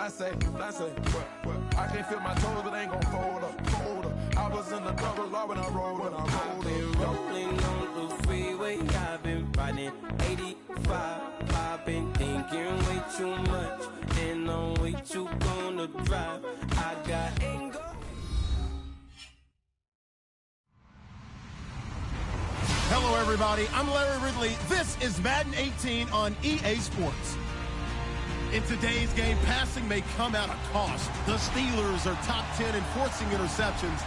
what? I can't feel my toes, it ain't gon' fold up. I was in the double law when I rolled I've been rolling on the freeway, I've been riding 85. I've been thinking way too much, and I'm way too gonna drive. I got anger. Hello, everybody. I'm Larry Ridley. This is Madden 18 on EA Sports. In today's game, passing may come at a cost. The Steelers are top 10 in forcing interceptions.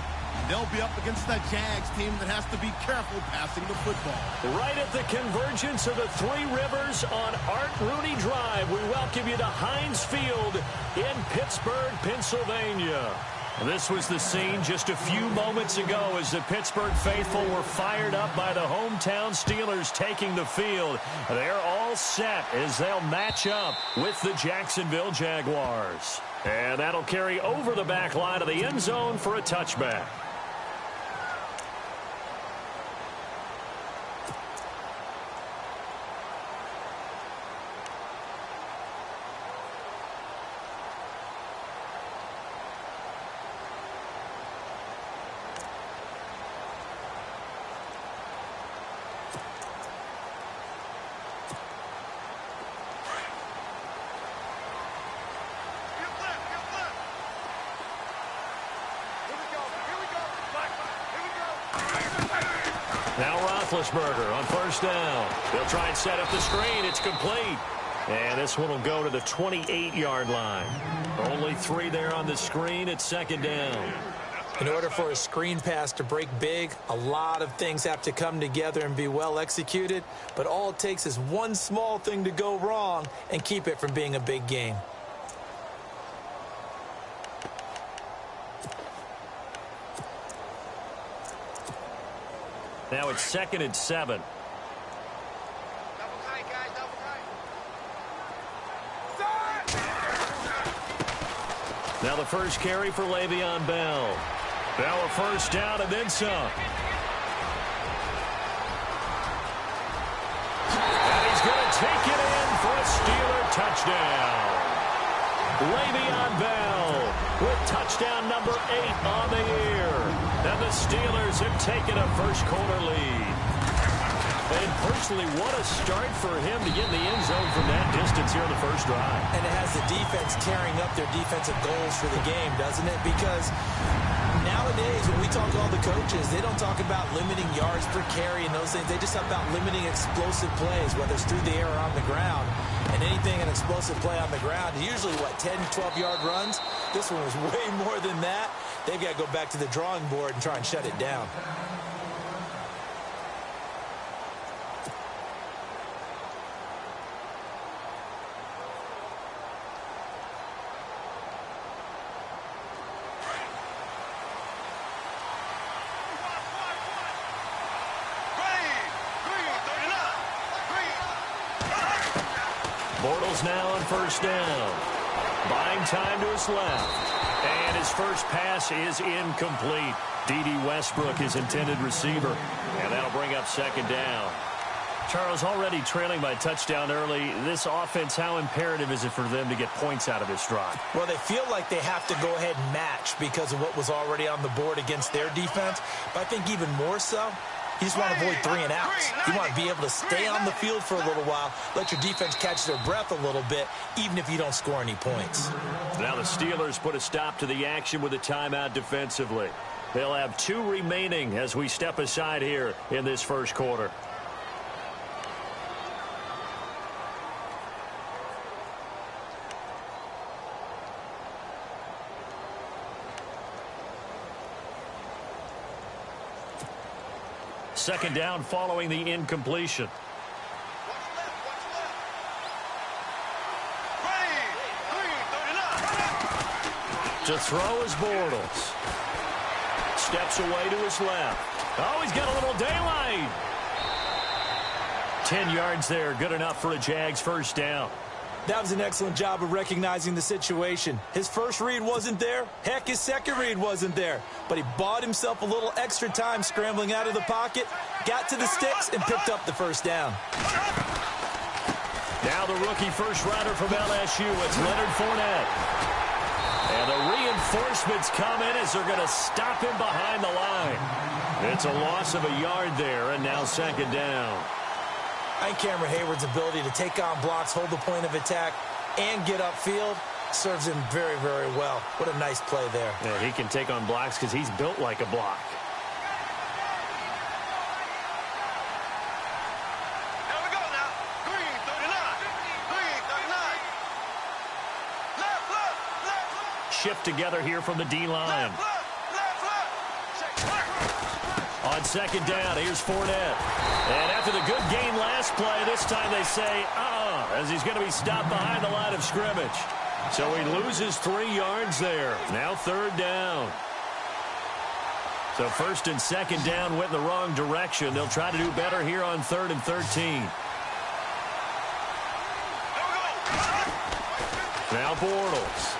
They'll be up against the Jags team that has to be careful passing the football. Right at the convergence of the Three Rivers on Art Rooney Drive, we welcome you to Heinz Field in Pittsburgh, Pennsylvania. This was the scene just a few moments ago as the Pittsburgh faithful were fired up by the hometown Steelers taking the field. They're all set as they'll match up with the Jacksonville Jaguars. And that'll carry over the back line of the end zone for a touchback. Now Roethlisberger on first down. They'll try and set up the screen. It's complete. And this one will go to the 28-yard line. Only 3 there on the screen. It's second down. In order for a screen pass to break big, a lot of things have to come together and be well executed. But all it takes is one small thing to go wrong and keep it from being a big game. Now it's 2nd and 7. Double tight, guys, double tight. Now the first carry for Le'Veon Bell. Bell a first down and then some. And he's going to take it in for a Steeler touchdown. Le'Veon Bell with touchdown number 8 on the year. And the Steelers have taken a first-quarter lead. And personally, what a start for him to get in the end zone from that distance here in the first drive. And it has the defense tearing up their defensive goals for the game, doesn't it? Because nowadays, when we talk to all the coaches, they don't talk about limiting yards per carry and those things. They just talk about limiting explosive plays, whether it's through the air or on the ground. And anything an explosive play on the ground, usually, 10, 12-yard runs? This one was way more than that. They've got to go back to the drawing board and try and shut it down. Bortles now on first down. Buying time to his left. And his first pass is incomplete. D.D. Westbrook, his intended receiver. And that'll bring up second down. Charles, already trailing by touchdown early. This offense, how imperative is it for them to get points out of this drive? Well, they feel like they have to go ahead and match because of what was already on the board against their defense. But I think even more so, you just want to avoid 3 and outs. You want to be able to stay on the field for a little while, let your defense catch their breath a little bit, even if you don't score any points. Now the Steelers put a stop to the action with a timeout defensively. They'll have 2 remaining as we step aside here in this first quarter. Second down following the incompletion. To throw is Bortles. Steps away to his left. Oh, he's got a little daylight. 10 yards there, good enough for a Jags first down. That was an excellent job of recognizing the situation. His first read wasn't there. Heck, his second read wasn't there. But he bought himself a little extra time scrambling out of the pocket, got to the sticks, and picked up the first down. Now the rookie first rounder from LSU, it's Leonard Fournette. And the reinforcements come in as they're going to stop him behind the line. It's a loss of a yard there, and now second down. I think Cameron Hayward's ability to take on blocks, hold the point of attack, and get upfield serves him very, very well. What a nice play there. Yeah, he can take on blocks because he's built like a block. Here we go now. Green 39. Green 39. Left. Shift together here from the D-line. Left. On second down, here's Fournette. And after the good game last play, this time they say, as he's going to be stopped behind the line of scrimmage. So he loses 3 yards there. Now third down. So first and second down went in the wrong direction. They'll try to do better here on 3rd and 13. Now Bortles.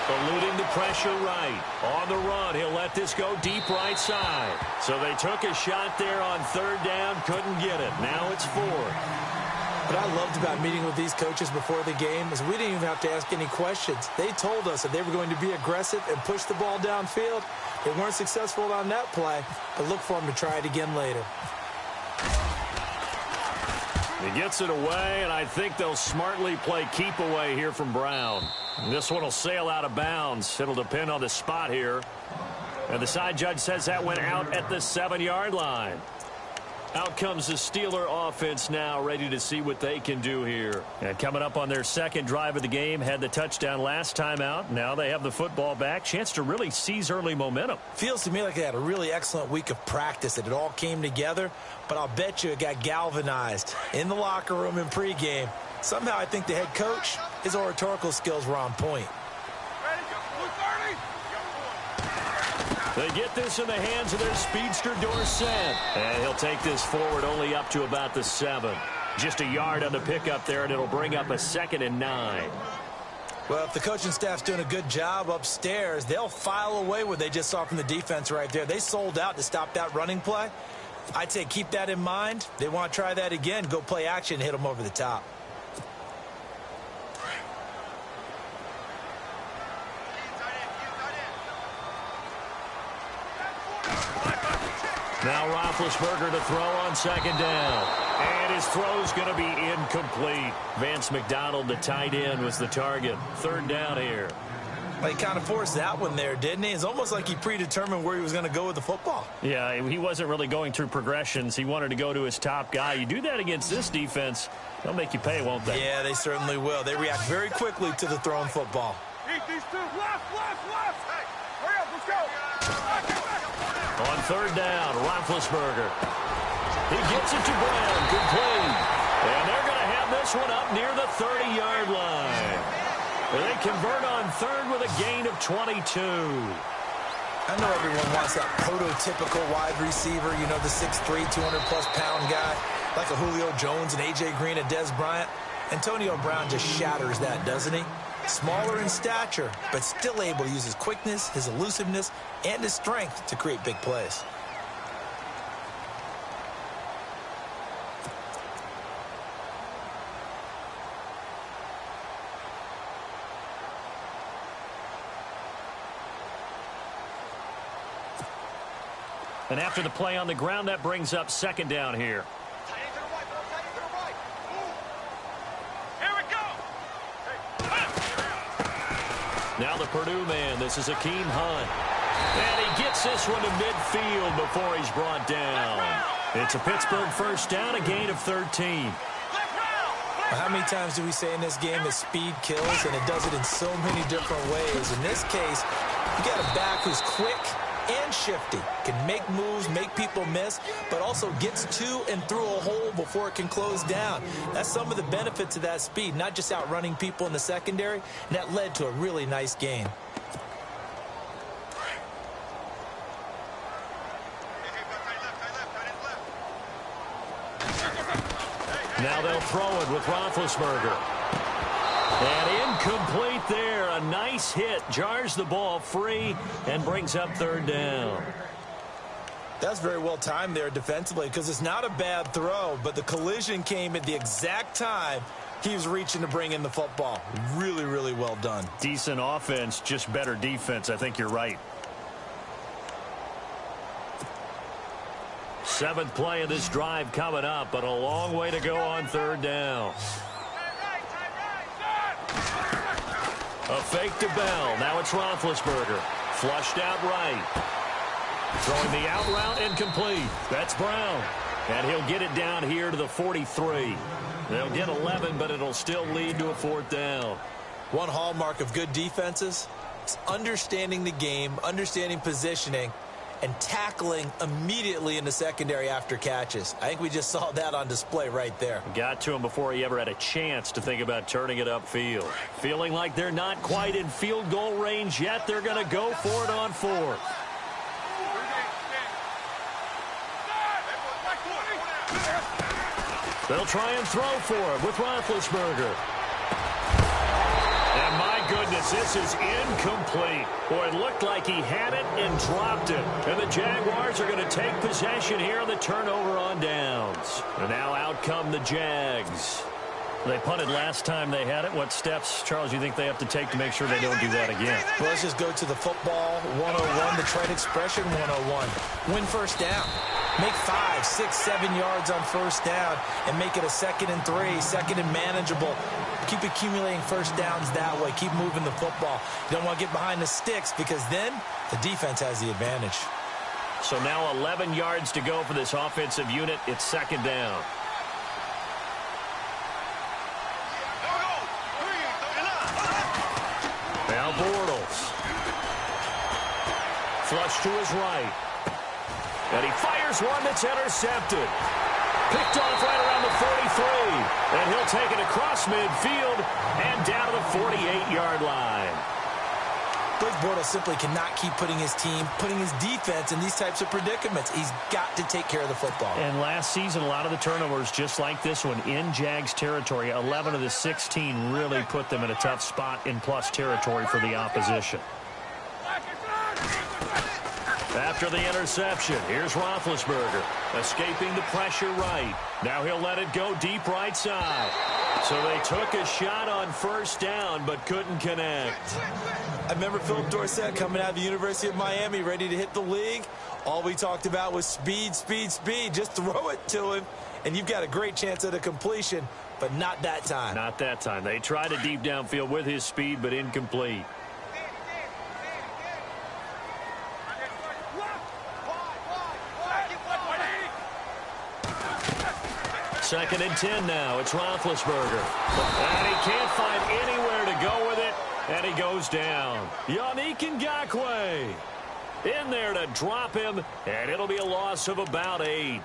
Eluding the pressure right. On the run, he'll let this go deep right side. So they took a shot there on third down, couldn't get it. Now it's 4. What I loved about meeting with these coaches before the game is we didn't even have to ask any questions. They told us that they were going to be aggressive and push the ball downfield. They weren't successful on that play, but look for them to try it again later. He gets it away, and I think they'll smartly play keep away here from Brown. This one will sail out of bounds. It'll depend on the spot here. And the side judge says that went out at the 7-yard line. Out comes the Steeler offense now, ready to see what they can do here. And coming up on their second drive of the game, had the touchdown last time out. Now they have the football back. Chance to really seize early momentum. Feels to me like they had a really excellent week of practice, that it all came together. But I'll bet you it got galvanized in the locker room in pregame. Somehow I think the head coach, his oratorical skills were on point. They get this in the hands of their speedster Dorsett. And he'll take this forward only up to about the 7. Just a yard on the pickup there, and it'll bring up a 2nd and 9. Well, if the coaching staff's doing a good job upstairs, they'll file away what they just saw from the defense right there. They sold out to stop that running play. I'd say keep that in mind. They want to try that again, go play action, hit them over the top. Now Roethlisberger to throw on second down. And his throw's going to be incomplete. Vance McDonald, the tight end, was the target. Third down here. Well, he kind of forced that one there, didn't he? It's almost like he predetermined where he was going to go with the football. Yeah, he wasn't really going through progressions. He wanted to go to his top guy. You do that against this defense, they'll make you pay, won't they? Yeah, they certainly will. They react very quickly to the thrown football. Eat these two. Left. Hey, hurry up, let's go. On third down, Roethlisberger. He gets it to Brown, complete. And they're going to have this one up near the 30-yard line. They convert on third with a gain of 22. I know everyone wants that prototypical wide receiver, you know, the 6'3", 200-plus pound guy, like a Julio Jones and A.J. Green and Des Bryant. Antonio Brown just shatters that, doesn't he? Smaller in stature, but still able to use his quickness, his elusiveness, and his strength to create big plays. And after the play on the ground, that brings up second down here. Now the Purdue man, this is Akeem Hunt. And he gets this one to midfield before he's brought down. It's a Pittsburgh first down, a gain of 13. Well, how many times do we say in this game that speed kills, and it does it in so many different ways? In this case, you got a back who's quick and shifty, can make moves, make people miss, but also gets to and through a hole before it can close down. That's some of the benefits of that speed, not just outrunning people in the secondary, and that led to a really nice gain. Now they'll throw it with Roethlisberger. And incomplete there. A nice hit. Jars the ball free and brings up third down. That's very well timed there defensively because it's not a bad throw, but the collision came at the exact time he was reaching to bring in the football. Really, really well done. Decent offense, just better defense. I think you're right. 7th play of this drive coming up, but a long way to go on 3rd down. A fake to Bell. Now it's Roethlisberger. Flushed out right. Throwing the out route incomplete. That's Brown. And he'll get it down here to the 43. They'll get 11, but it'll still lead to a 4th down. One hallmark of good defenses is understanding the game, understanding positioning, and tackling immediately in the secondary after catches. I think we just saw that on display right there. Got to him before he ever had a chance to think about turning it upfield. Feeling like they're not quite in field goal range yet. They're going to go for it on 4th. They'll try and throw for him with Roethlisberger. And my goodness, this is incomplete. Boy, it looked like he had it and dropped it. And the Jaguars are going to take possession here on the turnover on downs. And now out come the Jags. They punted last time they had it. What steps, Charles, you think they have to take to make sure they don't do that again? Well, let's just go to the football 101, the trade expression 101. Win first down. Make 5, 6, 7 yards on first down and make it a 2nd and 3, 2nd and manageable. Keep accumulating first downs that way. Keep moving the football. You don't want to get behind the sticks because then the defense has the advantage. So now 11 yards to go for this offensive unit. It's 2nd down. Now Bortles. Flush to his right. And he fires one that's intercepted. Picked off right around the 43. And he'll take it across midfield and down to the 48-yard line. Blake Bortles simply cannot keep putting his team, putting his defense in these types of predicaments. He's got to take care of the football. And last season, a lot of the turnovers, just like this one, in Jags territory. 11 of the 16 really put them in a tough spot in plus territory for the opposition. After the interception, here's Roethlisberger, escaping the pressure right. Now he'll let it go deep right side. So they took a shot on first down, but couldn't connect. I remember Philip Dorsett coming out of the University of Miami, ready to hit the league. All we talked about was speed, speed, speed. Just throw it to him, and you've got a great chance at a completion, but not that time. Not that time. They tried a deep downfield with his speed, but incomplete. 2nd and 10 now. It's Roethlisberger. And he can't find anywhere to go with it, and he goes down. Yannick Ngakoue in there to drop him, and it'll be a loss of about 8.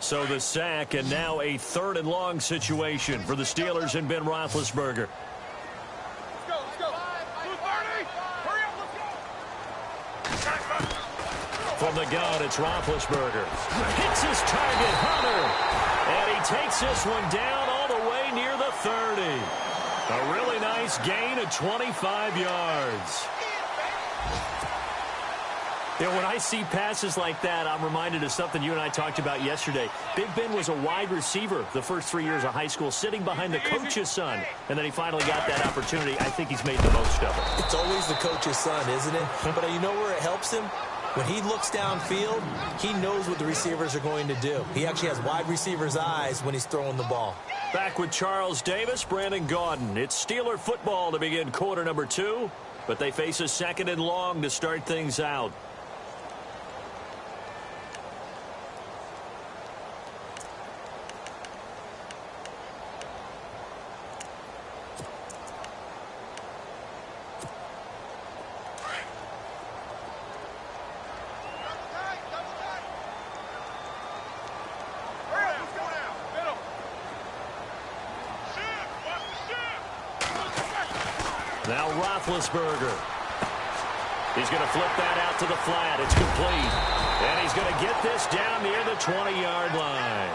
So the sack, and now a 3rd and long situation for the Steelers and Ben Roethlisberger. Let's go. 230. Hurry up, let's go. From the gun, it's Roethlisberger. Hits his target, Hunter. And he takes this one down all the way near the 30. A really nice gain of 25 yards. You know, when I see passes like that, I'm reminded of something you and I talked about yesterday. Big Ben was a wide receiver the first 3 years of high school, sitting behind the coach's son, and then he finally got that opportunity. I think he's made the most of it. It's always the coach's son, isn't it? But you know where it helps him? When he looks downfield, he knows what the receivers are going to do. He actually has wide receivers' eyes when he's throwing the ball. Back with Charles Davis, Brandon Gaudin. It's Steeler football to begin quarter number 2, but they face a 2nd and long to start things out. Now Roethlisberger. He's going to flip that out to the flat. It's complete. And he's going to get this down near the 20-yard line.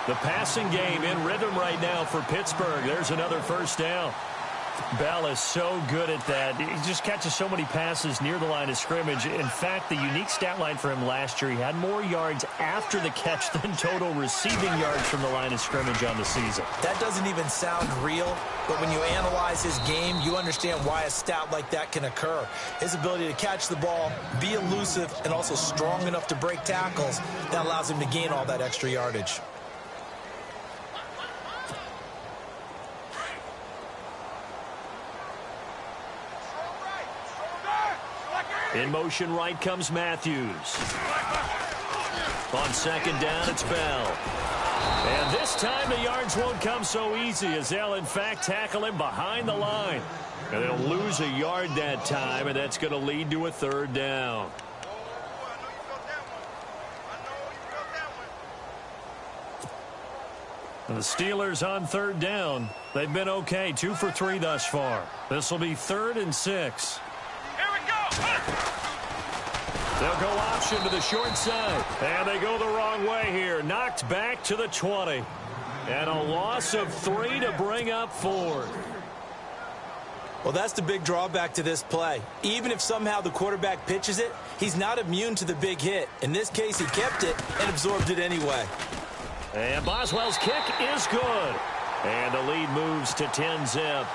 The passing game in rhythm right now for Pittsburgh. There's another first down. Bell is so good at that. He just catches so many passes near the line of scrimmage. In fact, the unique stat line for him last year, he had more yards after the catch than total receiving yards from the line of scrimmage on the season. That doesn't even sound real, but when you analyze his game, you understand why a stat like that can occur. His ability to catch the ball, be elusive, and also strong enough to break tackles, that allows him to gain all that extra yardage. In motion right comes Matthews. On second down, it's Bell. And this time the yards won't come so easy as they'll, in fact, tackle him behind the line. And they'll lose a yard that time, and that's going to lead to a third down. And the Steelers on third down. They've been okay, 2 for 3 thus far. This will be 3rd and 6. They'll go option to the short side. And they go the wrong way here. Knocked back to the 20. And a loss of 3 to bring up 4. Well, that's the big drawback to this play. Even if somehow the quarterback pitches it, he's not immune to the big hit. In this case, he kept it and absorbed it anyway. And Boswell's kick is good. And the lead moves to 10-zip.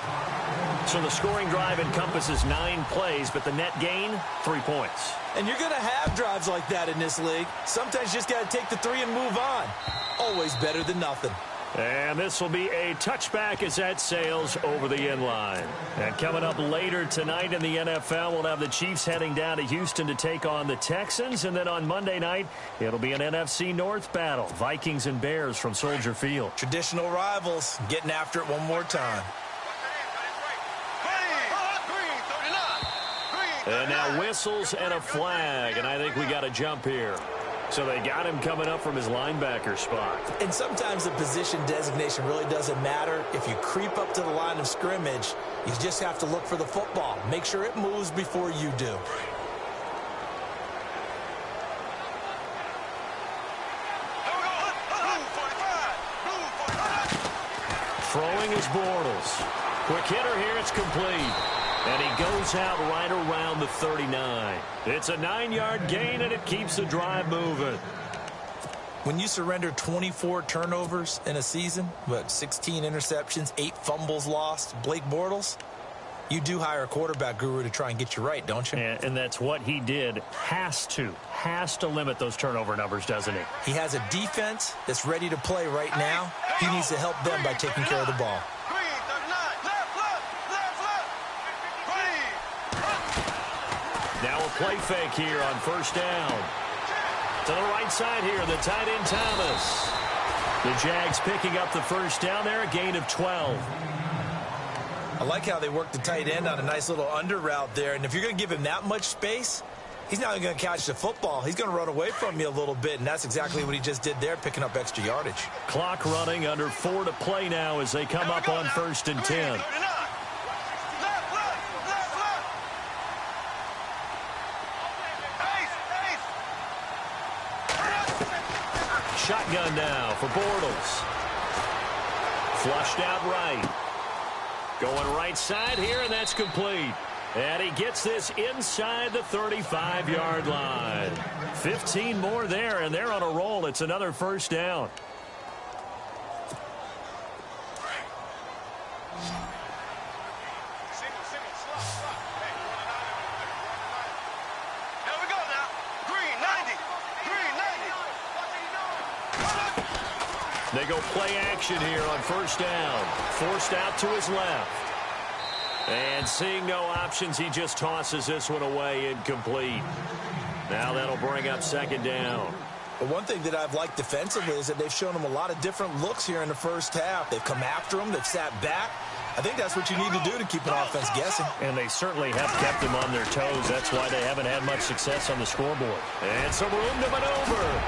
So the scoring drive encompasses 9 plays, but the net gain, 3 points. And you're going to have drives like that in this league. Sometimes you just got to take the 3 and move on. Always better than nothing. And this will be a touchback as that sails over the end line. And coming up later tonight in the NFL, we'll have the Chiefs heading down to Houston to take on the Texans. And then on Monday night, it'll be an NFC North battle. Vikings and Bears from Soldier Field. Traditional rivals getting after it one more time. And now whistles and a flag. And I think we got a jump here. So they got him coming up from his linebacker spot. And sometimes the position designation really doesn't matter. If you creep up to the line of scrimmage, you just have to look for the football. Make sure it moves before you do. Throwing is Bortles. Quick hitter here, it's complete. And he goes out right around the 39. It's a 9-yard gain, and it keeps the drive moving. When you surrender 24 turnovers in a season, 16 interceptions, 8 fumbles lost, Blake Bortles, you do hire a quarterback guru to try and get you right, don't you? And that's what he did. Has to limit those turnover numbers, doesn't he? He has a defense that's ready to play right now. He needs to help them by taking care of the ball. Now a play fake here on first down. To the right side here, the tight end Thomas. The Jags picking up the first down there, a gain of 12. I like how they work the tight end on a nice little under route there. And if you're going to give him that much space, he's not going to catch the football. He's going to run away from you a little bit, and that's exactly what he just did there, picking up extra yardage. Clock running, under 4 to play now as they come up on 1st and 10. Shotgun now for Bortles. Flushed out right. Going right side here, and that's complete. And he gets this inside the 35-yard line. 15 more there, and they're on a roll. It's another first down. They go play action here on first down. Forced out to his left. And seeing no options, he just tosses this one away incomplete. Now that'll bring up second down. But one thing that I've liked defensively is that they've shown him a lot of different looks here in the first half. They've come after him. They've sat back. I think that's what you need to do to keep an offense guessing. And they certainly have kept them on their toes. That's why they haven't had much success on the scoreboard. And some room to maneuver.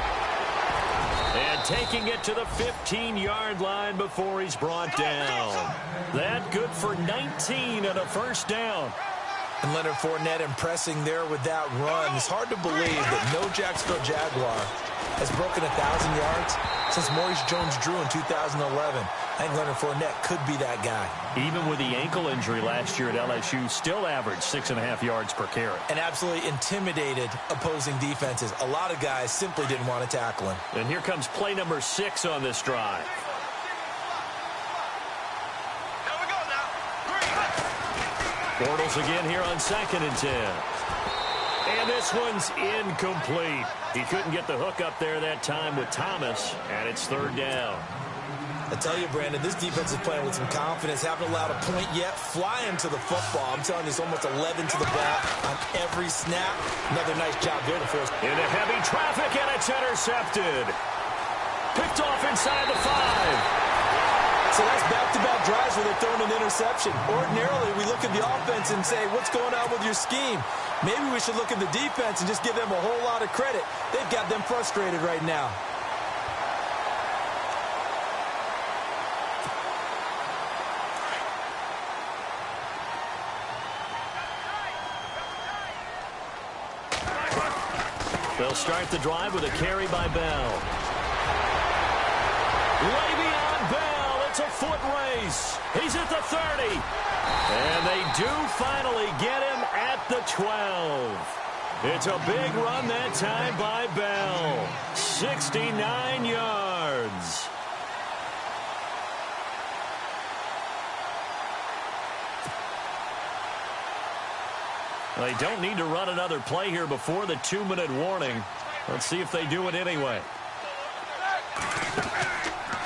And taking it to the 15-yard line before he's brought down. That good for 19 and a first down. And Leonard Fournette impressing there with that run. It's hard to believe that no Jacksonville Jaguar has broken 1,000 yards since Maurice Jones-Drew in 2011. I think Leonard Fournette could be that guy. Even with the ankle injury last year at LSU, still averaged 6.5 yards per carry. And absolutely intimidated opposing defenses. A lot of guys simply didn't want to tackle him. And here comes play number 6 on this drive. Here we go now. Bortles again here on 2nd and 10. And this one's incomplete. He couldn't get the hook up there that time with Thomas, and it's 3rd down. I tell you, Brandon, this defense is playing with some confidence. Haven't allowed a point yet. Flying to the football. I'm telling you, it's almost 11 to the ball on every snap. Another nice job there to force. Into heavy traffic, and it's intercepted. Picked off inside the 5. So that's back-to-back drives where they're throwing an interception. Ordinarily, we look at the offense and say, what's going on with your scheme? Maybe we should look at the defense and just give them a whole lot of credit. They've got them frustrated right now. They'll start the drive with a carry by Bell. Le'Veon Bell, it's a foot race. He's at the 30. And they do finally get him at the 12. It's a big run that time by Bell. 69 yards. They don't need to run another play here before the 2-minute warning. Let's see if they do it anyway.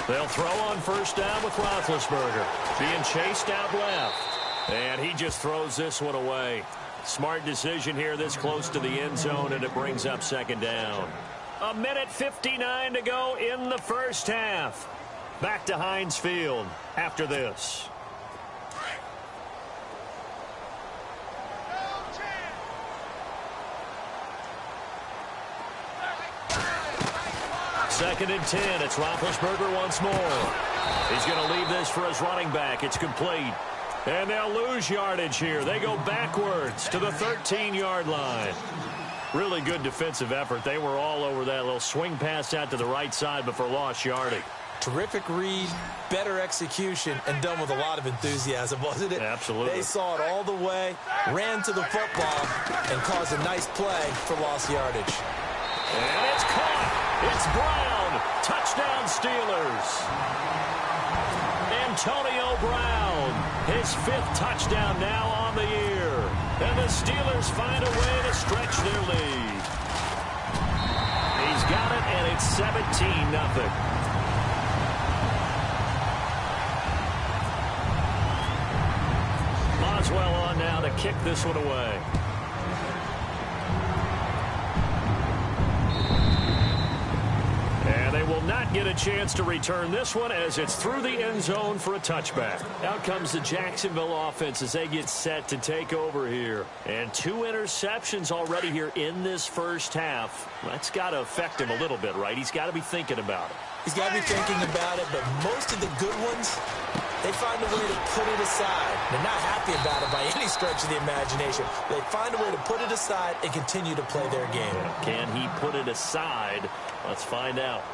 They'll throw on 1st down with Roethlisberger. Being chased out left. And he just throws this one away. Smart decision here this close to the end zone, and it brings up 2nd down. 1:59 to go in the first half. Back to Heinz Field after this. Second and 10. It's Roethlisberger once more. He's going to leave this for his running back. It's complete. And they'll lose yardage here. They go backwards to the 13-yard line. Really good defensive effort. They were all over that little swing pass out to the right side before lost yardage. Terrific read, better execution, and done with a lot of enthusiasm, wasn't it? Absolutely. They saw it all the way, ran to the football, and caused a nice play for lost yardage. And it's caught. It's Brown. Touchdown Steelers. Antonio Brown, his 5th touchdown now on the year. And the Steelers find a way to stretch their lead. He's got it, and it's 17-0. Boswell on now to kick this one away. And they will not get a chance to return this one as it's through the end zone for a touchback. Out comes the Jacksonville offense as they get set to take over here. And 2 interceptions already here in this first half. That's got to affect him a little bit, right? He's got to be thinking about it. He's got to be thinking about it, but most of the good ones, they find a way to put it aside. They're not happy about it by any stretch of the imagination. They find a way to put it aside and continue to play their game. Can he put it aside? Let's find out.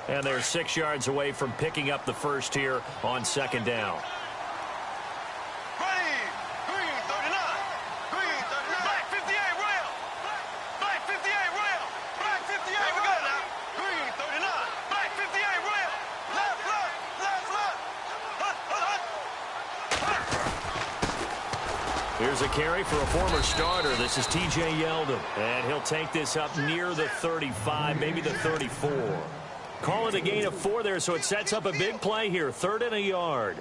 And they're 6 yards away from picking up the first here on 2nd down. Here's a carry for a former starter. This is T.J. Yeldon. And he'll take this up near the 35, maybe the 34. Call it a gain of 4 there, so it sets up a big play here. 3rd and a yard.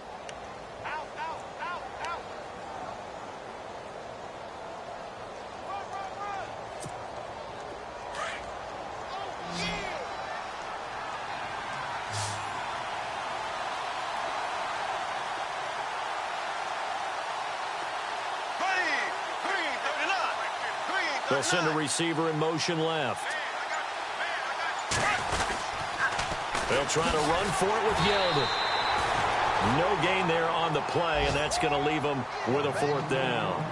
They'll send a receiver in motion left. They'll try to run for it with Yeldon. No gain there on the play, and that's going to leave them with a 4th down.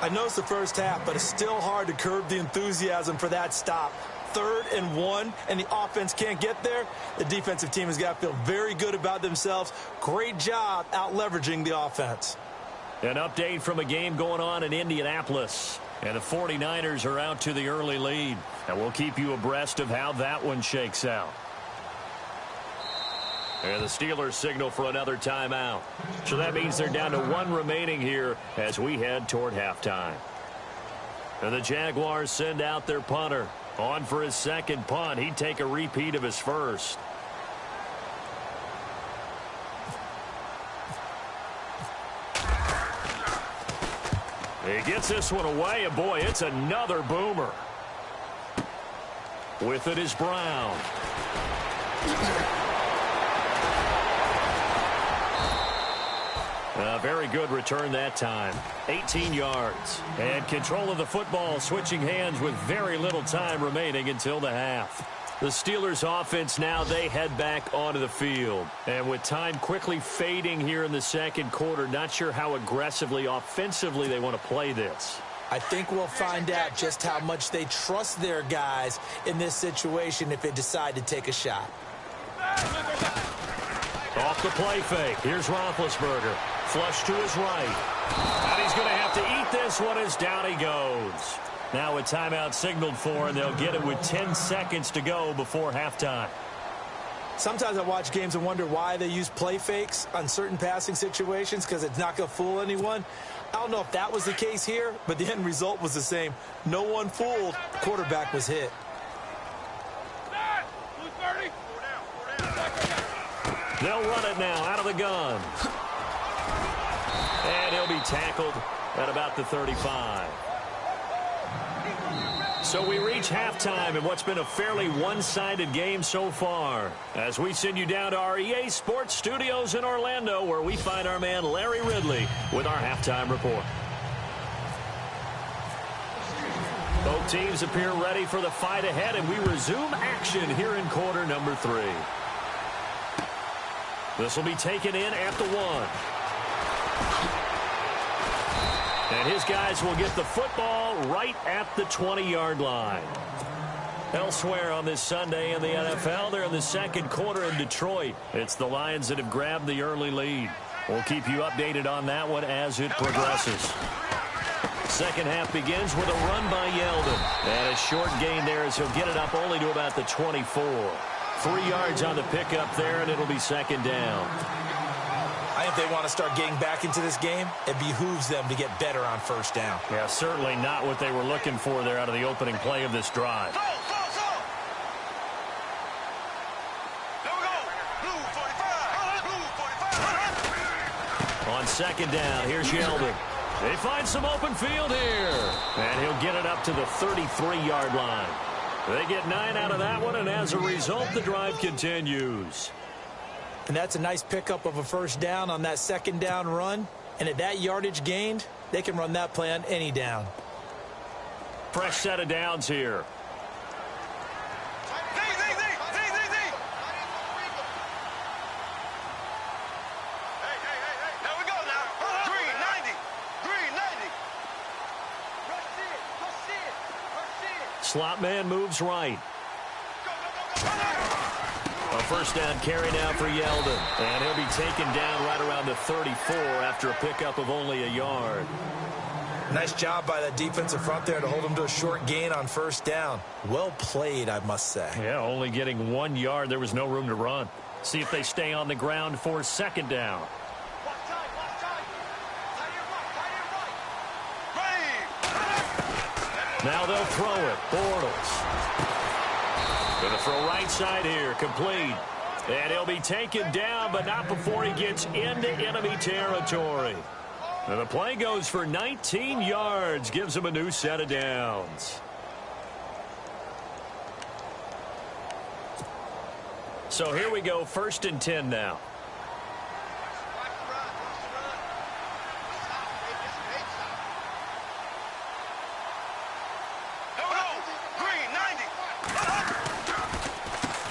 I know it's the first half, but it's still hard to curb the enthusiasm for that stop. 3rd and 1, and the offense can't get there. The defensive team has got to feel very good about themselves. Great job out-leveraging the offense. An update from a game going on in Indianapolis. And the 49ers are out to the early lead. And we'll keep you abreast of how that one shakes out. And the Steelers signal for another timeout. So that means they're down to 1 remaining here as we head toward halftime. And the Jaguars send out their punter. On for his 2nd punt. He'd take a repeat of his first. He gets this one away, and boy, it's another boomer. With it is Brown. A very good return that time. 18 yards. And control of the football switching hands with very little time remaining until the half. The Steelers offense now, they head back onto the field. And with time quickly fading here in the 2nd quarter, not sure how aggressively, offensively they want to play this. I think we'll find out just how much they trust their guys in this situation if they decide to take a shot. Off the play fake. Here's Roethlisberger. Flush to his right. And he's going to have to eat this one as down he goes. Now a timeout signaled for, and they'll get it with 10 seconds to go before halftime. Sometimes I watch games and wonder why they use play fakes on certain passing situations, because it's not going to fool anyone. I don't know if that was the case here, but the end result was the same. No one fooled. The quarterback was hit. They'll run it now out of the gun. And he'll be tackled at about the 35. So we reach halftime in what's been a fairly one-sided game so far. As we send you down to our EA Sports Studios in Orlando, where we find our man Larry Ridley with our halftime report. Both teams appear ready for the fight ahead, and we resume action here in quarter number 3. This will be taken in at the 1. And his guys will get the football right at the 20-yard line. Elsewhere on this Sunday in the NFL, they're in the 2nd quarter in Detroit. It's the Lions that have grabbed the early lead. We'll keep you updated on that one as it progresses. 2nd half begins with a run by Yeldon. And a short gain there as he'll get it up only to about the 24. 3 yards on the pickup there, and it'll be 2nd down. I think if they want to start getting back into this game, it behooves them to get better on 1st down. Yeah, certainly not what they were looking for there out of the opening play of this drive. On 2nd down, here's Yeldon. They find some open field here. And he'll get it up to the 33-yard line. They get 9 out of that one, and as a result, the drive continues. And that's a nice pickup of a 1st down on that 2nd down run. And at that yardage gained, they can run that play on any down. Fresh set of downs here. Slot man moves right. A 1st down carry now for Yeldon. And he'll be taken down right around the 34 after a pickup of only a yard. Nice job by that defensive front there to hold him to a short gain on 1st down. Well played, I must say. Yeah, only getting 1 yard. There was no room to run. See if they stay on the ground for 2nd down. Now they'll throw it. Bortles. Going to throw right side here. Complete. And he'll be taken down, but not before he gets into enemy territory. And the play goes for 19 yards. Gives him a new set of downs. So here we go. 1st and 10 now.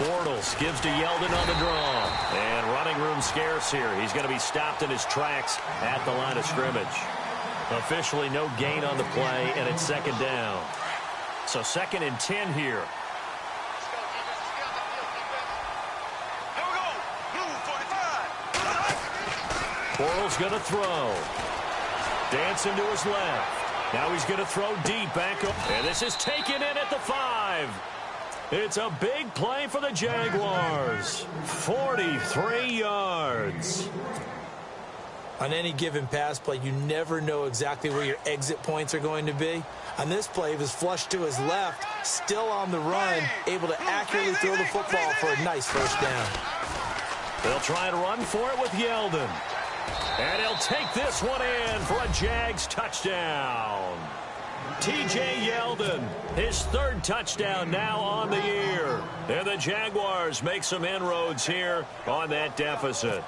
Bortles gives to Yeldon on the draw. And running room scarce here. He's going to be stopped in his tracks at the line of scrimmage. Officially no gain on the play, and it's second down. So 2nd and 10 here. Bortles going to throw. Dancing to his left. Now he's going to throw deep back up. And this is taken in at the 5. It's a big play for the Jaguars. 43 yards. On any given pass play, you never know exactly where your exit points are going to be. On this play, he was flushed to his left, still on the run, able to accurately throw the football for a nice first down. They'll try and run for it with Yeldon. And he'll take this one in for a Jags touchdown. T.J. Yeldon, his 3rd touchdown now on the year. And the Jaguars make some inroads here on that deficit.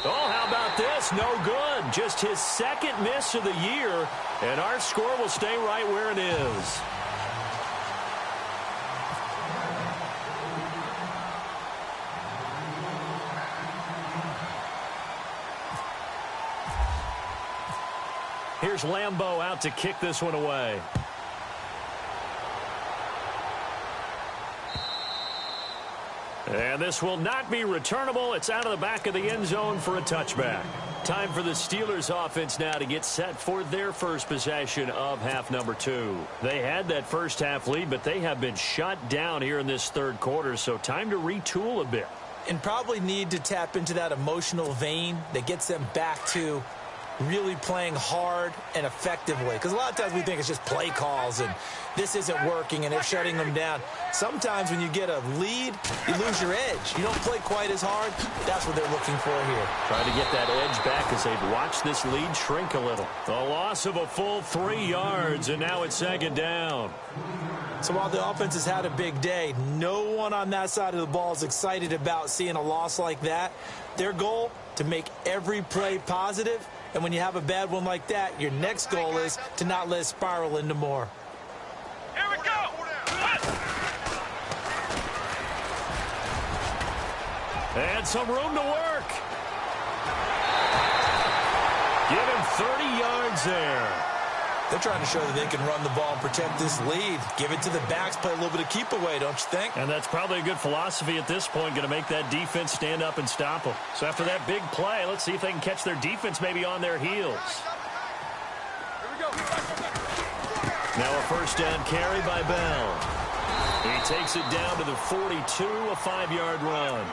Oh, how about this? No good. Just his 2nd miss of the year, and our score will stay right where it is. Here's Lambeau out to kick this one away. And this will not be returnable. It's out of the back of the end zone for a touchback. Time for the Steelers offense now to get set for their first possession of half number 2. They had that first half lead, but they have been shut down here in this 3rd quarter, so time to retool a bit. And probably need to tap into that emotional vein that gets them back to really playing hard and effectively. Because a lot of times we think it's just play calls and this isn't working and it's shutting them down. Sometimes when you get a lead, you lose your edge. You don't play quite as hard. That's what they're looking for here. Trying to get that edge back as they've watched this lead shrink a little. A loss of a full 3 yards, and now it's 2nd down. So while the offense has had a big day, no one on that side of the ball is excited about seeing a loss like that. Their goal, to make every play positive. And when you have a bad one like that, your next goal is to not let it spiral into more. Here we go. And some room to work. Give him 30 yards there. They're trying to show that they can run the ball and protect this lead. Give it to the backs, play a little bit of keep away, don't you think? And that's probably a good philosophy at this point, going to make that defense stand up and stop them. So after that big play, let's see if they can catch their defense maybe on their heels. Now a first down carry by Bell. He takes it down to the 42, a 5-yard run.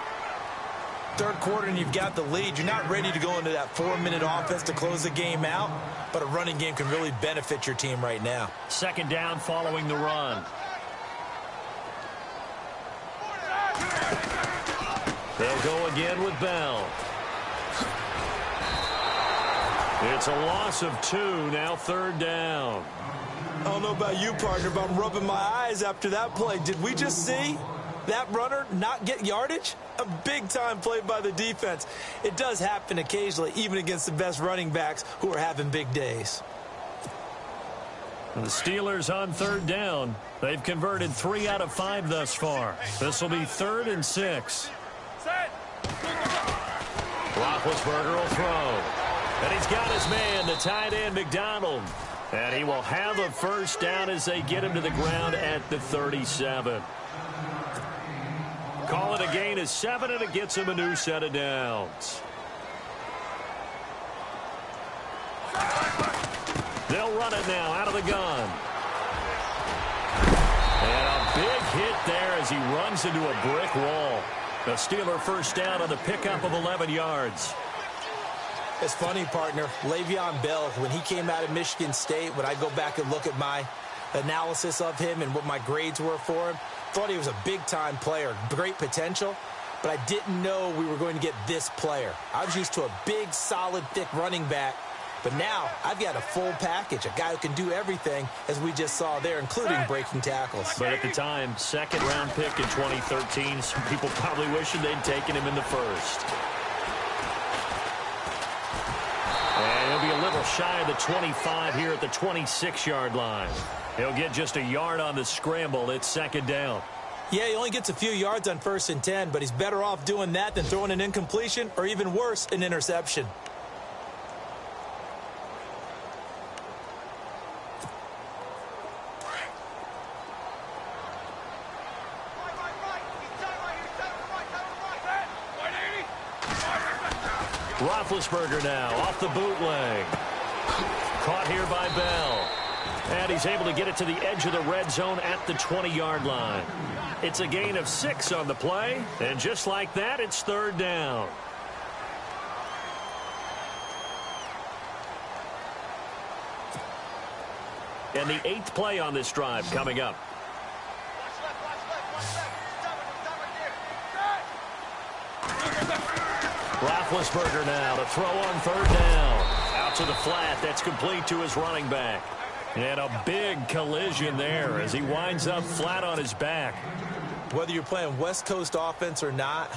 3rd quarter and you've got the lead. You're not ready to go into that 4-minute offense to close the game out, but a running game can really benefit your team right now. 2nd down following the run. They'll go again with Bell. It's a loss of 2, now 3rd down. I don't know about you, partner, but I'm rubbing my eyes after that play. Did we just see that runner not get yardage? A big-time play by the defense. It does happen occasionally, even against the best running backs who are having big days. The Steelers on 3rd down. They've converted 3 out of 5 thus far. This will be 3rd and 6. Roethlisberger will throw. And he's got his man, the tight end, McDonald. And he will have a first down as they get him to the ground at the 37. Call it a gain of 7, and it gets him a new set of downs. They'll run it now out of the gun. And a big hit there as he runs into a brick wall. The Steeler first down on the pickup of 11 yards. It's funny, partner. Le'Veon Bell, when he came out of Michigan State, when I go back and look at my analysis of him and what my grades were for him, thought he was a big-time player, great potential, but I didn't know we were going to get this player. I was used to a big, solid, thick running back, but now I've got a full package, a guy who can do everything, as we just saw there, including breaking tackles. But at the time, 2nd-round pick in 2013, some people probably wishing they'd taken him in the 1st. And he'll be a little little shy of the 25 here at the 26-yard line. He'll get just a yard on the scramble. It's second down. Yeah, he only gets a few yards on 1st and 10, but he's better off doing that than throwing an incompletion or even worse, an interception. Roethlisberger now off the bootleg. Caught here by Bell. And he's able to get it to the edge of the red zone at the 20-yard line. It's a gain of 6 on the play. And just like that, it's third down. And the 8th play on this drive coming up. Roethlisberger now to throw on third down. Out to the flat. That's complete to his running back. And a big collision there as he winds up flat on his back. Whether you're playing West Coast offense or not,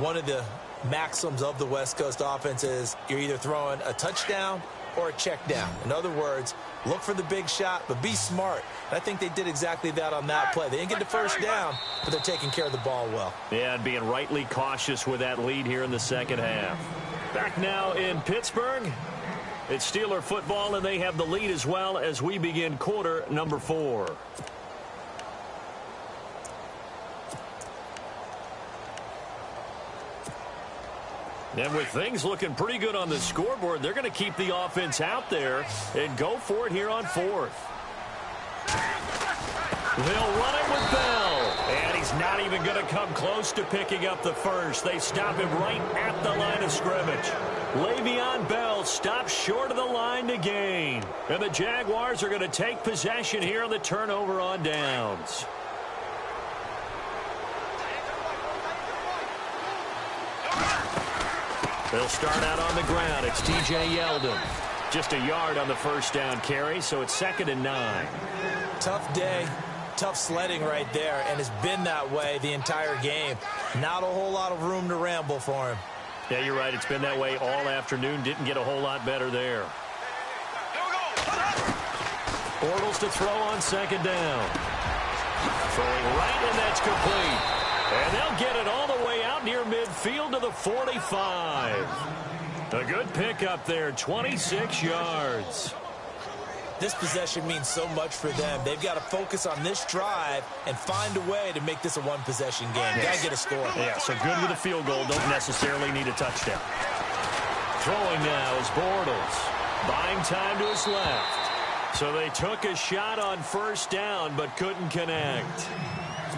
one of the maxims of the West Coast offense is you're either throwing a touchdown or a check down. In other words, look for the big shot, but be smart. And I think they did exactly that on that play. They didn't get the first down, but they're taking care of the ball well. Yeah, and being rightly cautious with that lead here in the second half. Back now in Pittsburgh. It's Steeler football, and they have the lead as well as we begin quarter number 4. And with things looking pretty good on the scoreboard, they're going to keep the offense out there and go for it here on 4th. They'll run it with Bell. And he's not even going to come close to picking up the first. They stop him right at the line of scrimmage. Le'Veon Bell stops short of the line to gain. And the Jaguars are going to take possession here on the turnover on downs. They'll start out on the ground. It's T.J. Yeldon. Just a yard on the first down carry, so it's 2nd and 9. Tough day, tough sledding right there, and it's been that way the entire game. Not a whole lot of room to ramble for him. Yeah, you're right. It's been that way all afternoon. Didn't get a whole lot better there. Bortles to throw on 2nd down. Throwing right, and that's complete. And they'll get it all the way out near midfield to the 45. A good pickup there, 26 yards. This possession means so much for them. They've got to focus on this drive and find a way to make this a one-possession game. Got to get a score. Yeah, so good with a field goal. Don't necessarily need a touchdown. Throwing now is Bortles. Buying time to his left. So they took a shot on first down but couldn't connect.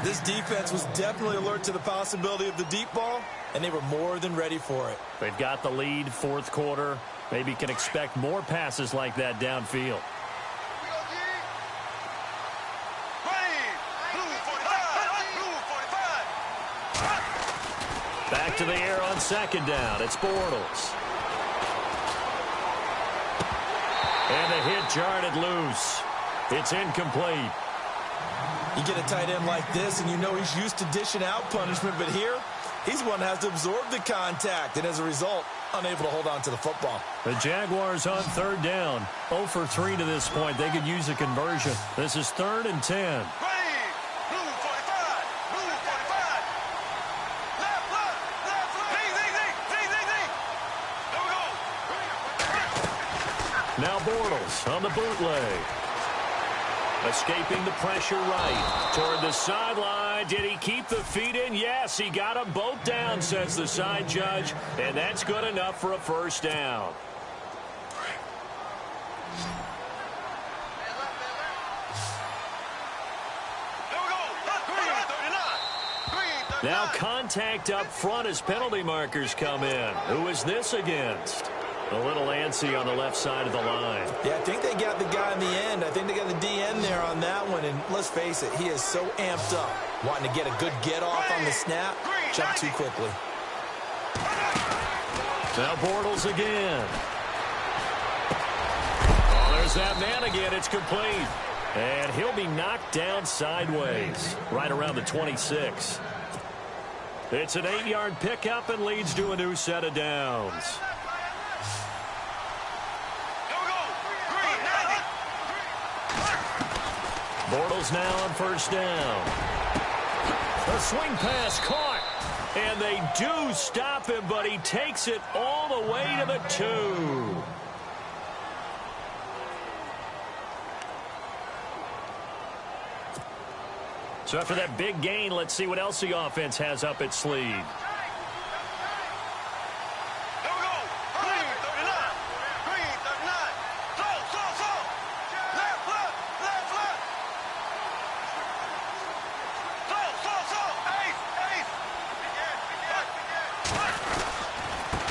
This defense was definitely alert to the possibility of the deep ball, and they were more than ready for it. They've got the lead, 4th quarter. Maybe can expect more passes like that downfield. Back to the air on 2nd down. It's Bortles. And the hit jarred it loose. It's incomplete. You get a tight end like this, and you know he's used to dishing out punishment, but here, he's one that has to absorb the contact, and as a result, unable to hold on to the football. The Jaguars on 3rd down. 0 for 3 to this point. They could use a conversion. This is 3rd and 10. Now Bortles on the bootleg. Escaping the pressure right. Toward the sideline. Did he keep the feet in? Yes, he got them both down, says the side judge. And that's good enough for a first down. Now contact up front as penalty markers come in. Who is this against? A little antsy on the left side of the line. Yeah, I think they got the guy in the end. I think they got the DN there on that one. And let's face it, he is so amped up, wanting to get a good get off on the snap. Jump too quickly. Now Bortles again. Oh, there's that man again. It's complete. And he'll be knocked down sideways, right around the 26. It's an 8-yard pickup and leads to a new set of downs. Bortles now on first down. A swing pass caught. And they do stop him, but he takes it all the way to the 2. So after that big gain, let's see what else the offense has up its sleeve.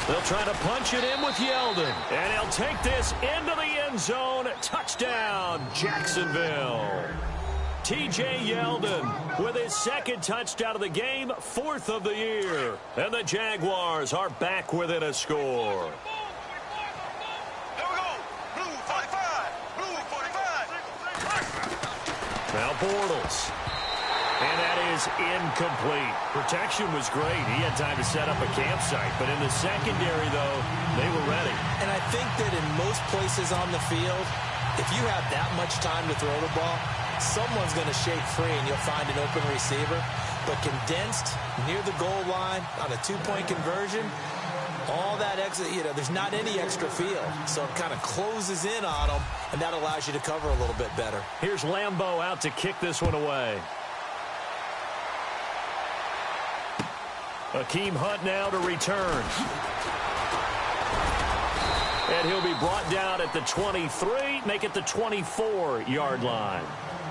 They'll try to punch it in with Yeldon. And he'll take this into the end zone. Touchdown, Jacksonville. T.J. Yeldon with his second touchdown of the game, 4th of the year. And the Jaguars are back within a score. Now Bortles. And that is incomplete. Protection was great. He had time to set up a campsite. But in the secondary, though, they were ready. And I think that in most places on the field, if you have that much time to throw the ball, someone's going to shake free and you'll find an open receiver. But condensed near the goal line on a 2-point conversion, all that extra, there's not any extra field. So it kind of closes in on them, and that allows you to cover a little bit better. Here's Lambeau out to kick this one away. Akeem Hunt now to return. And he'll be brought down at the 23, make it the 24-yard line.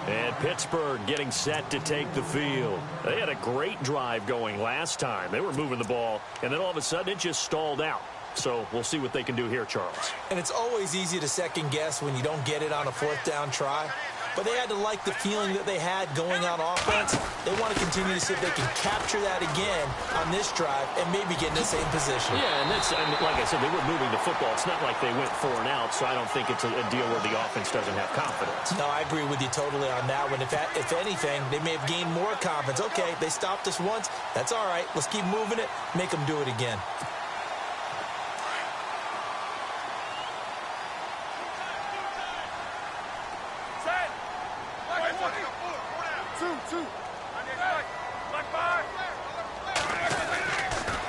And Pittsburgh getting set to take the field. They had a great drive going last time. They were moving the ball, and then all of a sudden it just stalled out. So we'll see what they can do here, Charles. And it's always easy to second guess when you don't get it on a 4th down try. But they had to like the feeling that they had going on offense. They want to continue to see if they can capture that again on this drive and maybe get in the same position. Yeah, and that's, like I said, they were moving the football. It's not like they went 4 and out, so I don't think it's a deal where the offense doesn't have confidence. No, I agree with you totally on that one. If anything, they may have gained more confidence. Okay, they stopped us once. That's all right. Let's keep moving it. Make them do it again.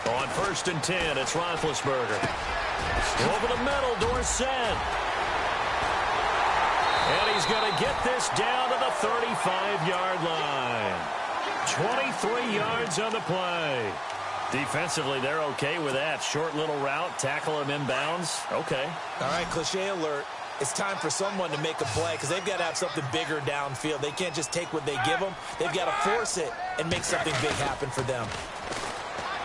On 1st and 10, it's Roethlisberger. Over the middle, Dorsett. And he's going to get this down to the 35-yard line. 23 yards on the play. Defensively, they're okay with that. Short little route, tackle him inbounds. Okay. All right, cliche alert. It's time for someone to make a play because they've got to have something bigger downfield. They can't just take what they give them. They've got to force it and make something big happen for them.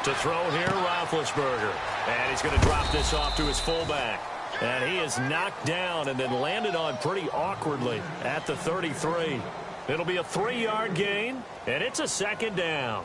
To throw here, Roethlisberger. And he's going to drop this off to his fullback. And he is knocked down and then landed on pretty awkwardly at the 33. It'll be a 3-yard gain, and it's a 2nd down.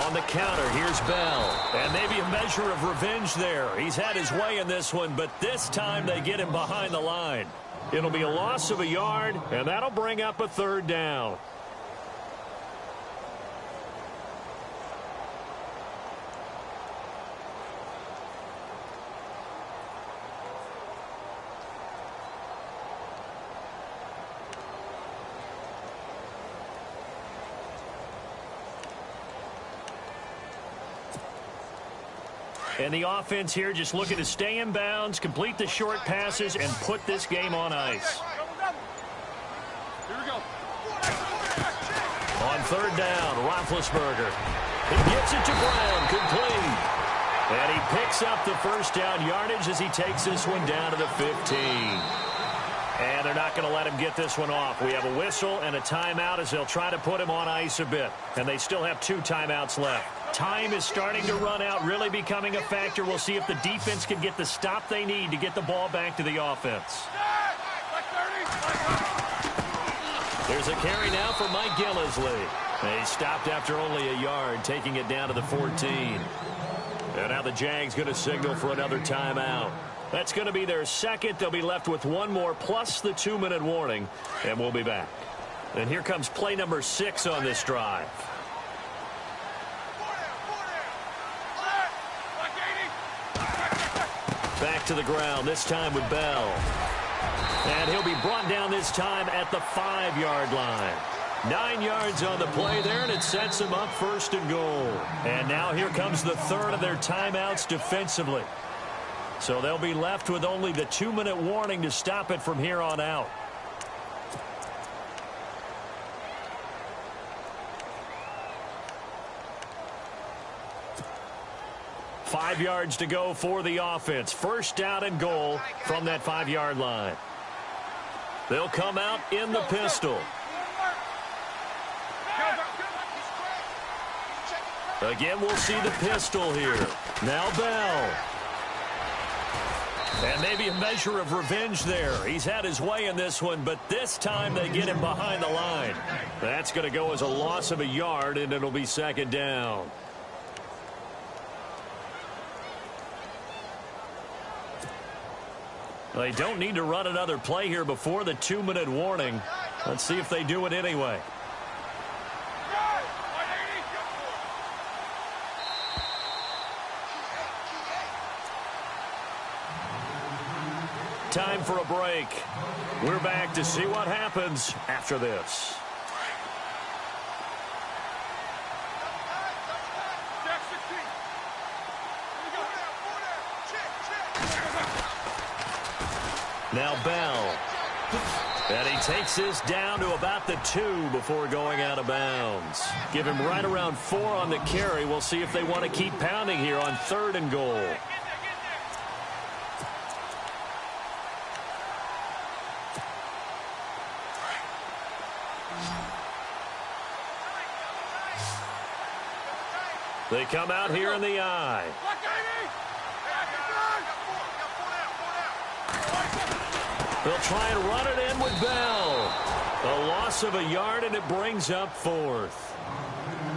On the counter, here's Bell. And maybe a measure of revenge there. He's had his way in this one, but this time they get him behind the line. It'll be a loss of a yard, and that'll bring up a 3rd down. And the offense here just looking to stay in bounds, complete the short passes, and put this game on ice. Here we go. On 3rd down, Roethlisberger. He gets it to Brown, complete. And he picks up the 1st down yardage as he takes this one down to the 15. And they're not going to let him get this one off. We have a whistle and a timeout as they'll try to put him on ice a bit. And they still have 2 timeouts left. Time is starting to run out, really becoming a factor. We'll see if the defense can get the stop they need to get the ball back to the offense. There's a carry now for Mike Gillisley. He stopped after only a yard, taking it down to the 14. And now the Jags going to signal for another timeout. That's going to be their second. They'll be left with one more plus the 2-minute warning, and we'll be back. And here comes play number 6 on this drive. Back to the ground, this time with Bell. And he'll be brought down this time at the 5-yard line. 9 yards on the play there, and it sets him up 1st and goal. And now here comes the third of their timeouts defensively. So they'll be left with only the 2-minute warning to stop it from here on out. Five yards to go for the offense. 1st down and goal from that 5-yard line. They'll come out in the pistol. Again, we'll see the pistol here. Now Bell. And maybe a measure of revenge there. He's had his way in this one, but this time they get him behind the line. That's going to go as a loss of a yard, and it'll be 2nd down. They don't need to run another play here before the 2-minute warning. Let's see if they do it anyway. Time for a break. We're back to see what happens after this. Now Bell. And he takes this down to about the 2 before going out of bounds. Give him right around 4 on the carry. We'll see if they want to keep pounding here on 3rd and goal. They come out here in the eye. They'll try and run it in with Bell. A loss of a yard, and it brings up 4th.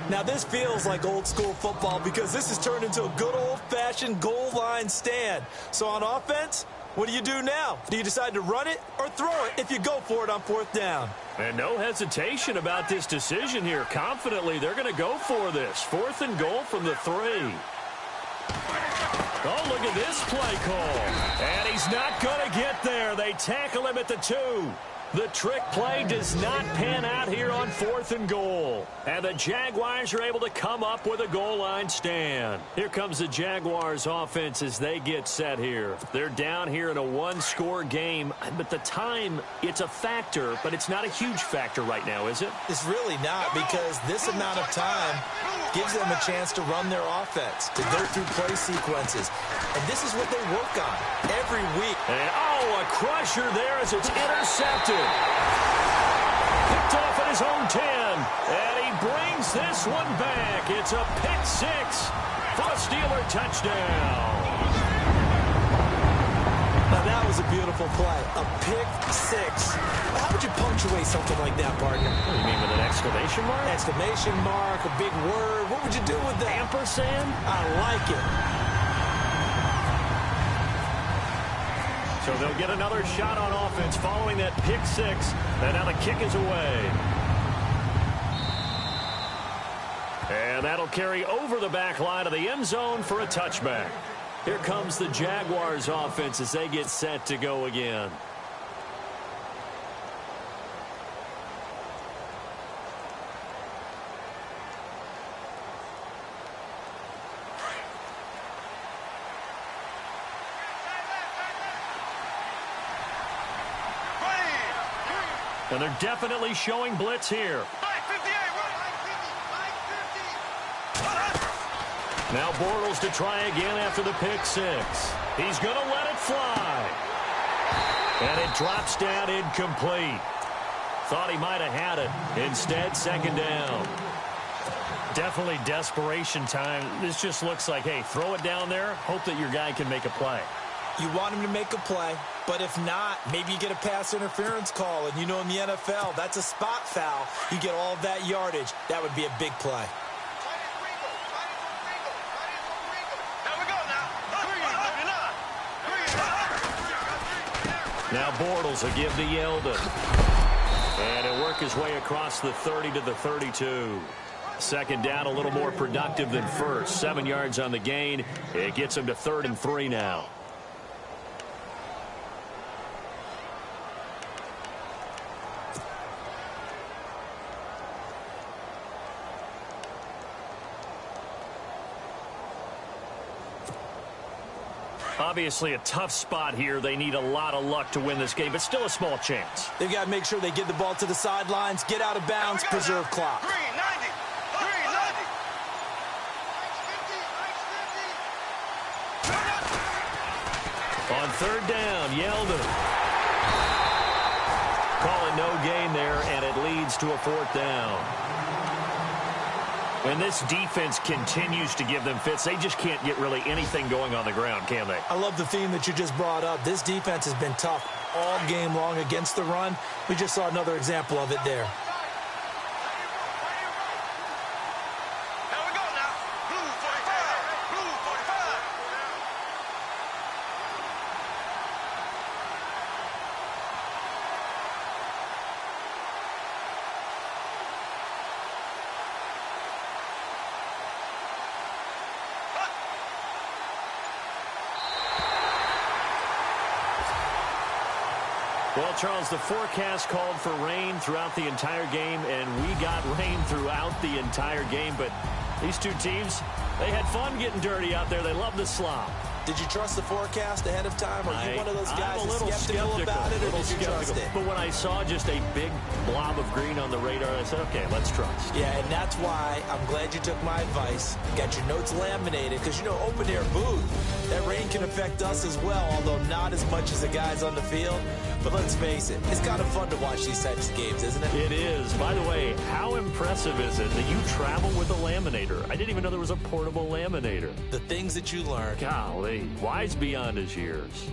Now, this feels like old-school football because this has turned into a good old-fashioned goal line stand. So on offense, what do you do now? Do you decide to run it or throw it if you go for it on 4th down? And no hesitation about this decision here. Confidently, they're going to go for this. 4th and goal from the 3. Oh, look at this play call. And he's not going to get there. They tackle him at the 2. The trick play does not pan out here on 4th and goal. And the Jaguars are able to come up with a goal line stand. Here comes the Jaguars offense as they get set here. They're down here in a 1-score game. But the time, it's a factor, but it's not a huge factor right now, is it? It's really not, because this amount of time gives them a chance to run their offense, to go through play sequences. And this is what they work on every week. And, oh, a crusher there as it's intercepted. Picked off at his own 10. And he brings this one back. It's a pick 6 for a Steeler touchdown. Now, that was a beautiful play. A pick 6. How would you punctuate something like that, partner? What do you mean, with an exclamation mark? Exclamation mark, a big word. What would you do with that? Ampersand? I like it. So they'll get another shot on offense following that pick 6. And now the kick is away. And that'll carry over the back line of the end zone for a touchback. Here comes the Jaguars offense as they get set to go again. And they're definitely showing blitz here. Now Bortles to try again after the pick 6. He's going to let it fly. And it drops down incomplete. Thought he might have had it. Instead, 2nd down. Definitely desperation time. This just looks like, hey, throw it down there, hope that your guy can make a play. You want him to make a play, but if not, maybe you get a pass interference call, and you know in the NFL, that's a spot foul. You get all of that yardage. That would be a big play. Now Bortles will give to Yeldon. And he'll work his way across the 30 to the 32. Second down, a little more productive than first. 7 yards on the gain. It gets him to 3rd and 3 now. Obviously a tough spot here. They need a lot of luck to win this game, but still a small chance. They've got to make sure they get the ball to the sidelines, get out of bounds, preserve clock. Green, 90. Green, 90. On 3rd down, Yeldon. Calling no gain there, and it leads to a 4th down. And this defense continues to give them fits. They just can't get really anything going on the ground, can they? I love the theme that you just brought up. This defense has been tough all game long against the run. We just saw another example of it there. Here we go now. Blue 45. Blue 45. Well, Charles, the forecast called for rain throughout the entire game, and we got rain throughout the entire game. But these two teams, they had fun getting dirty out there. They love the slop. Did you trust the forecast ahead of time? Or are you one of those guys I'm a little skeptical about it, or did you trust it? But when I saw just a big blob of green on the radar, I said, okay, let's trust. Yeah, and that's why I'm glad you took my advice. Got your notes laminated, because, you know, open-air booth, that rain can affect us as well, although not as much as the guys on the field. But let's face it, it's kind of fun to watch these types of games, isn't it? It is. By the way, how impressive is it that you travel with a laminator? I didn't even know there was a portable laminator. The things that you learn. Golly, wise beyond his years.